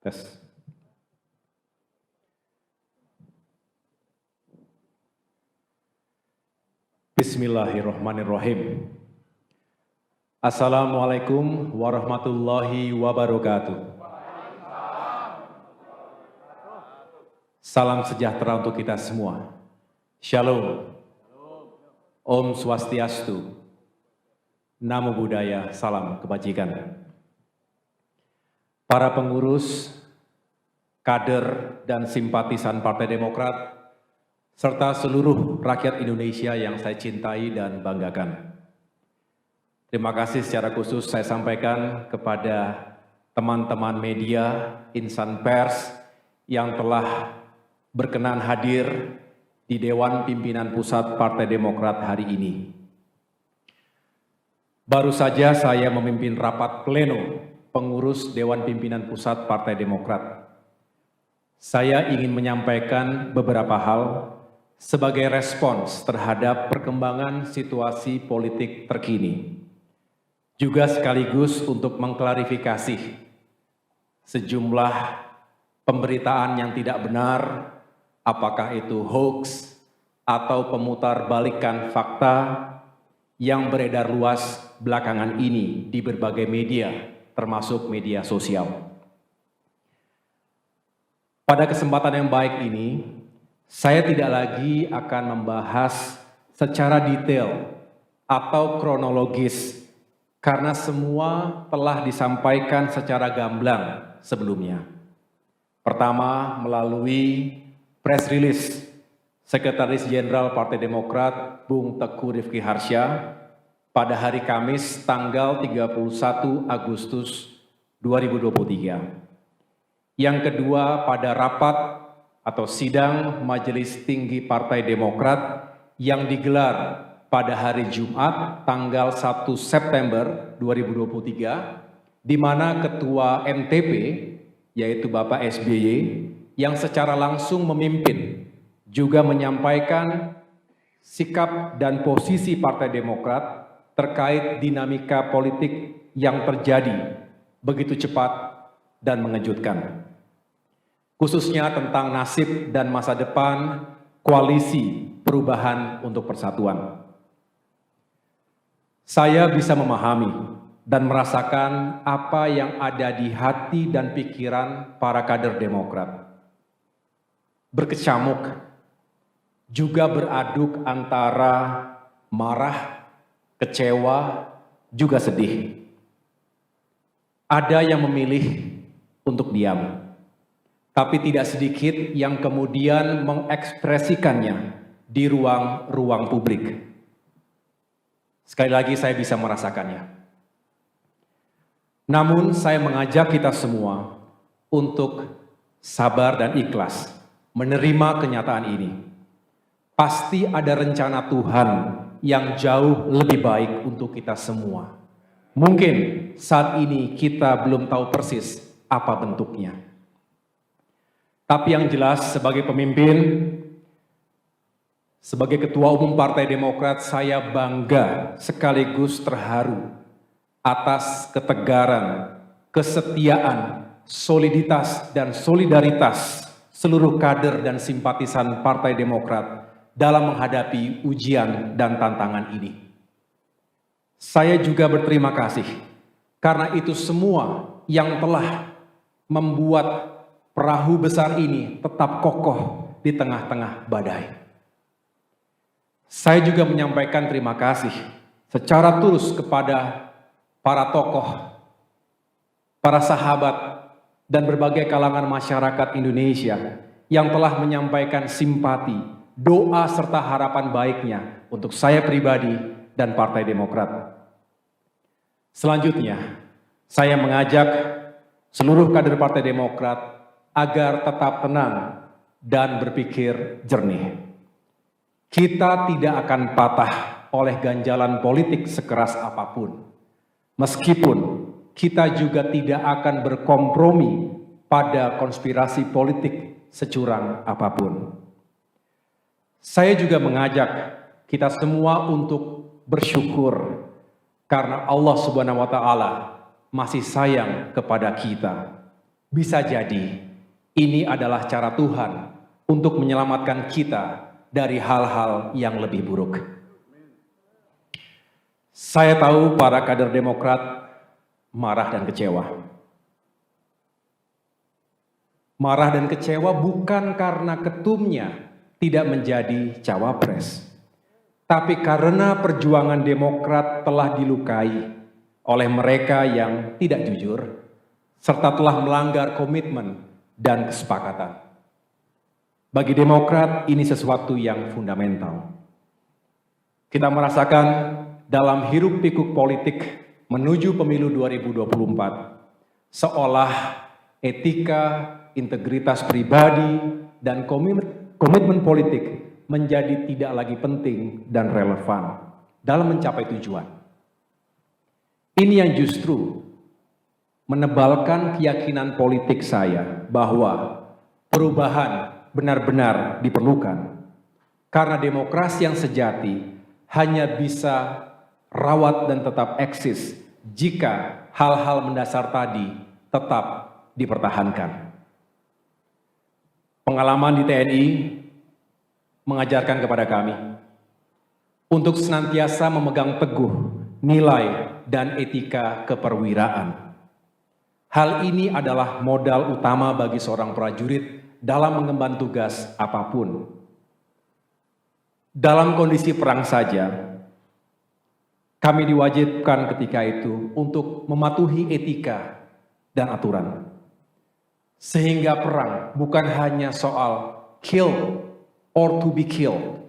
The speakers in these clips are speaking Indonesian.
Tes. Bismillahirrahmanirrahim. Assalamualaikum warahmatullahi wabarakatuh. Salam sejahtera untuk kita semua. Shalom. Om Swastiastu. Namo Buddhaya, salam kebajikan. Para pengurus, kader, dan simpatisan Partai Demokrat, serta seluruh rakyat Indonesia yang saya cintai dan banggakan. Terima kasih secara khusus saya sampaikan kepada teman-teman media, insan pers yang telah berkenan hadir di Dewan Pimpinan Pusat Partai Demokrat hari ini. Baru saja saya memimpin rapat pleno pengurus Dewan Pimpinan Pusat Partai Demokrat. Saya ingin menyampaikan beberapa hal sebagai respons terhadap perkembangan situasi politik terkini. Juga sekaligus untuk mengklarifikasi sejumlah pemberitaan yang tidak benar, apakah itu hoax atau pemutarbalikan fakta yang beredar luas belakangan ini di berbagai media, termasuk media sosial. Pada kesempatan yang baik ini, saya tidak lagi akan membahas secara detail atau kronologis karena semua telah disampaikan secara gamblang sebelumnya. Pertama, melalui press release Sekretaris Jenderal Partai Demokrat Bung Teguh Rifki Harsha pada hari Kamis tanggal 31 Agustus 2023. Yang kedua, pada rapat atau sidang Majelis Tinggi Partai Demokrat yang digelar pada hari Jumat tanggal 1 September 2023, di mana Ketua MTP, yaitu Bapak SBY, yang secara langsung memimpin, juga menyampaikan sikap dan posisi Partai Demokrat terkait dinamika politik yang terjadi begitu cepat dan mengejutkan. Khususnya tentang nasib dan masa depan koalisi perubahan untuk persatuan. Saya bisa memahami dan merasakan apa yang ada di hati dan pikiran para kader Demokrat. Berkecamuk, juga beraduk antara marah, kecewa, juga sedih. Ada yang memilih untuk diam, tapi tidak sedikit yang kemudian mengekspresikannya di ruang publik. Sekali lagi saya bisa merasakannya. Namun saya mengajak kita semua untuk sabar dan ikhlas menerima kenyataan ini. Pasti ada rencana Tuhan yang jauh lebih baik untuk kita semua. Mungkin saat ini kita belum tahu persis apa bentuknya. Tapi yang jelas sebagai pemimpin, sebagai Ketua Umum Partai Demokrat, saya bangga sekaligus terharu atas ketegaran, kesetiaan, soliditas, dan solidaritas seluruh kader dan simpatisan Partai Demokrat dalam menghadapi ujian dan tantangan ini. Saya juga berterima kasih karena itu semua yang telah membuat perahu besar ini tetap kokoh di tengah-tengah badai. Saya juga menyampaikan terima kasih secara tulus kepada para tokoh, para sahabat, dan berbagai kalangan masyarakat Indonesia yang telah menyampaikan simpati, doa serta harapan baiknya untuk saya pribadi dan Partai Demokrat. Selanjutnya, saya mengajak seluruh kader Partai Demokrat agar tetap tenang dan berpikir jernih. Kita tidak akan patah oleh ganjalan politik sekeras apapun. Meskipun kita juga tidak akan berkompromi pada konspirasi politik securang apapun. Saya juga mengajak kita semua untuk bersyukur karena Allah Subhanahu wa Ta'ala masih sayang kepada kita. bisa jadi ini adalah cara Tuhan untuk menyelamatkan kita dari hal-hal yang lebih buruk. Saya tahu para kader Demokrat marah dan kecewa. Marah dan kecewa bukan karena ketumnya tidak menjadi cawapres, tapi karena perjuangan Demokrat telah dilukai oleh mereka yang tidak jujur, serta telah melanggar komitmen dan kesepakatan. Bagi Demokrat, ini sesuatu yang fundamental. Kita merasakan dalam hiruk-pikuk politik menuju pemilu 2024, seolah etika, integritas pribadi, dan komitmen politik menjadi tidak lagi penting dan relevan dalam mencapai tujuan. Ini yang justru menebalkan keyakinan politik saya bahwa perubahan benar-benar diperlukan, karena demokrasi yang sejati hanya bisa rawat dan tetap eksis jika hal-hal mendasar tadi tetap dipertahankan. Pengalaman di TNI mengajarkan kepada kami untuk senantiasa memegang teguh nilai dan etika keperwiraan. Hal ini adalah modal utama bagi seorang prajurit dalam mengemban tugas apapun. Dalam kondisi perang saja, kami diwajibkan ketika itu untuk mematuhi etika dan aturan. Sehingga perang bukan hanya soal kill or to be killed.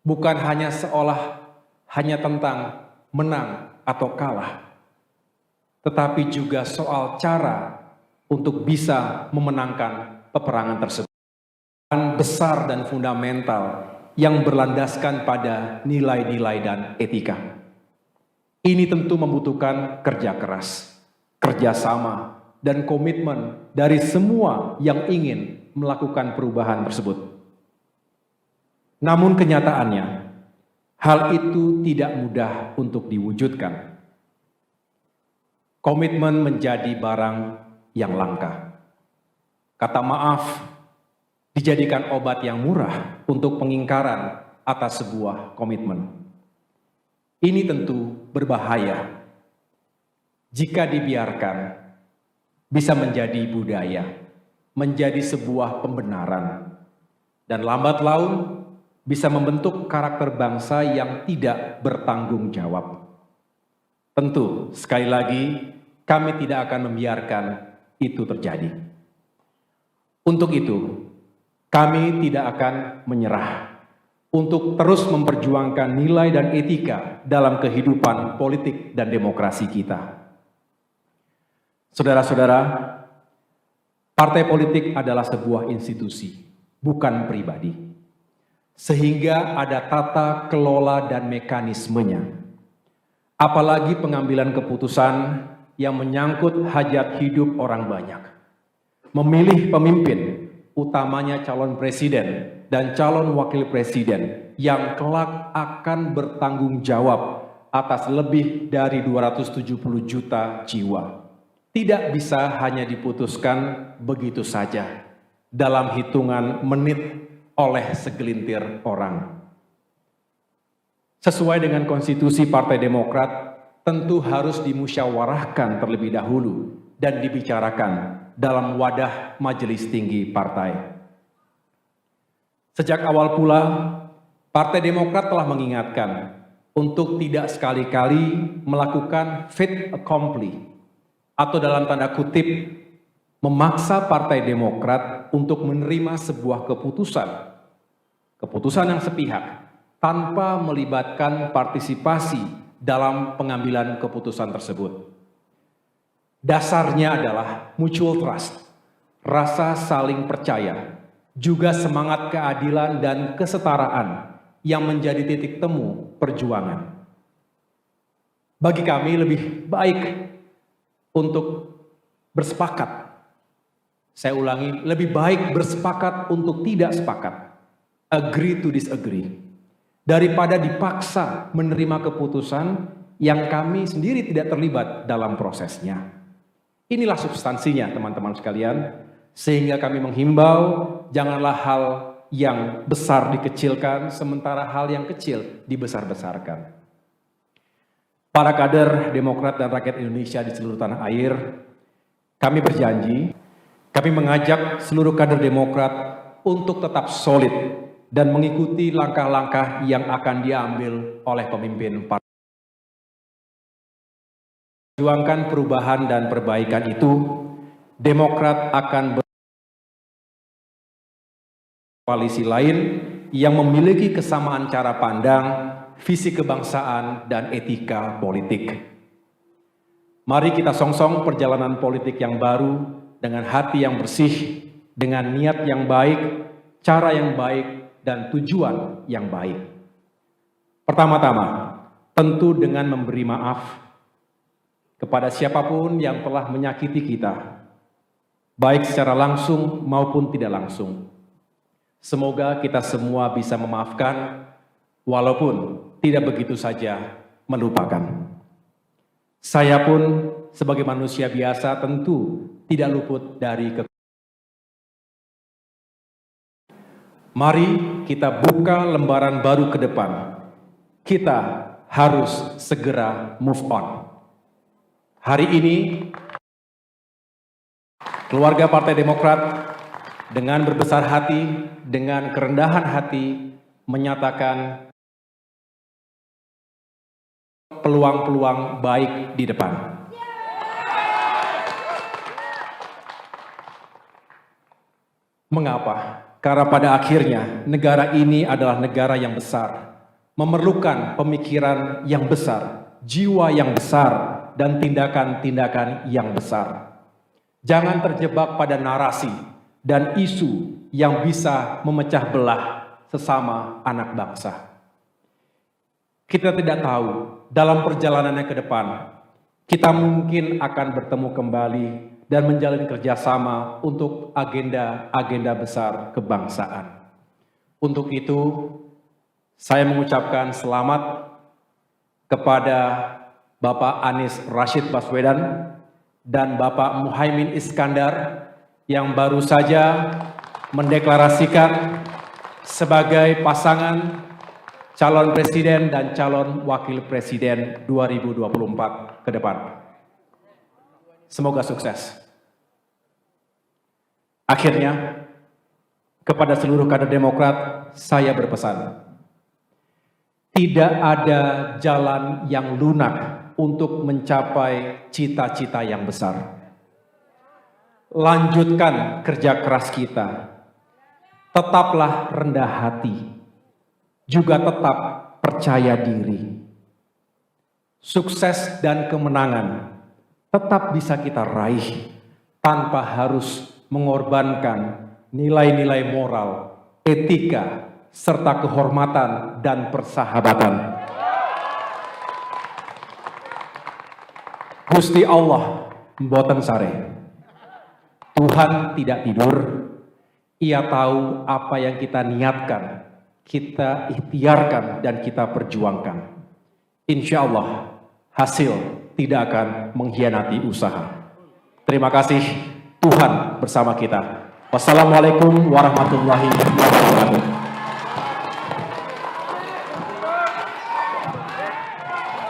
Bukan hanya hanya tentang menang atau kalah, tetapi juga soal cara untuk bisa memenangkan peperangan tersebut. Besar dan fundamental yang berlandaskan pada nilai-nilai dan etika. Ini tentu membutuhkan kerja keras, kerjasama, dan komitmen dari semua yang ingin melakukan perubahan tersebut. Namun kenyataannya, hal itu tidak mudah untuk diwujudkan. Komitmen menjadi barang yang langka. Kata maaf dijadikan obat yang murah untuk pengingkaran atas sebuah komitmen. Ini tentu berbahaya. Jika dibiarkan, bisa menjadi budaya, menjadi sebuah pembenaran, dan lambat laun bisa membentuk karakter bangsa yang tidak bertanggung jawab. Tentu, sekali lagi, kami tidak akan membiarkan itu terjadi. Untuk itu, kami tidak akan menyerah untuk terus memperjuangkan nilai dan etika dalam kehidupan politik dan demokrasi kita. Saudara-saudara, partai politik adalah sebuah institusi, bukan pribadi. Sehingga ada tata kelola dan mekanismenya. Apalagi pengambilan keputusan yang menyangkut hajat hidup orang banyak. Memilih pemimpin, utamanya calon presiden dan calon wakil presiden yang kelak akan bertanggung jawab atas lebih dari 270 juta jiwa. Tidak bisa hanya diputuskan begitu saja dalam hitungan menit oleh segelintir orang. Sesuai dengan konstitusi Partai Demokrat, tentu harus dimusyawarahkan terlebih dahulu dan dibicarakan dalam wadah majelis tinggi partai. Sejak awal pula, Partai Demokrat telah mengingatkan untuk tidak sekali-kali melakukan fait accompli, atau dalam tanda kutip, memaksa Partai Demokrat untuk menerima sebuah keputusan yang sepihak, tanpa melibatkan partisipasi dalam pengambilan keputusan tersebut. Dasarnya adalah mutual trust, rasa saling percaya, juga semangat keadilan dan kesetaraan yang menjadi titik temu perjuangan. Bagi kami lebih baik untuk bersepakat. Saya ulangi, lebih baik bersepakat untuk tidak sepakat. Agree to disagree. Daripada dipaksa menerima keputusan yang kami sendiri tidak terlibat dalam prosesnya. Inilah substansinya teman-teman sekalian, sehingga kami menghimbau janganlah hal yang besar dikecilkan, sementara hal yang kecil dibesar-besarkan. Para kader Demokrat dan rakyat Indonesia di seluruh tanah air, kami berjanji, kami mengajak seluruh kader Demokrat untuk tetap solid dan mengikuti langkah-langkah yang akan diambil oleh pemimpin partai. Perjuangkan perubahan dan perbaikan itu, Demokrat akan berkoalisi lain yang memiliki kesamaan cara pandang, visi kebangsaan, dan etika politik. Mari kita songsong perjalanan politik yang baru dengan hati yang bersih, dengan niat yang baik, cara yang baik, dan tujuan yang baik. Pertama-tama, tentu dengan memberi maaf kepada siapapun yang telah menyakiti kita, baik secara langsung maupun tidak langsung. Semoga kita semua bisa memaafkan, walaupun tidak begitu saja melupakan. Saya pun sebagai manusia biasa tentu tidak luput dari Mari kita buka lembaran baru ke depan. Kita harus segera move on. Hari ini, keluarga Partai Demokrat dengan berbesar hati, dengan kerendahan hati, menyatakan peluang-peluang baik di depan. Mengapa? Karena pada akhirnya negara ini adalah negara yang besar, memerlukan pemikiran yang besar, jiwa yang besar, dan tindakan-tindakan yang besar. Jangan terjebak pada narasi dan isu yang bisa memecah belah sesama anak bangsa. Kita tidak tahu dalam perjalanannya ke depan, kita mungkin akan bertemu kembali dan menjalin kerjasama untuk agenda-agenda besar kebangsaan. Untuk itu, saya mengucapkan selamat kepada Bapak Anies Rashid Baswedan dan Bapak Muhaimin Iskandar yang baru saja mendeklarasikan sebagai pasangan calon presiden dan calon wakil presiden 2024 ke depan. Semoga sukses. Akhirnya, kepada seluruh kader Demokrat, saya berpesan, tidak ada jalan yang lunak untuk mencapai cita-cita yang besar. Lanjutkan kerja keras kita. Tetaplah rendah hati. Juga tetap percaya diri. Sukses dan kemenangan tetap bisa kita raih tanpa harus mengorbankan nilai-nilai moral, etika, serta kehormatan dan persahabatan. Gusti Allah mboten sare. Tuhan tidak tidur. Ia tahu apa yang kita niatkan, kita ikhtiarkan, dan kita perjuangkan. Insya Allah hasil tidak akan mengkhianati usaha. Terima kasih, Tuhan bersama kita. Wassalamualaikum warahmatullahi wabarakatuh.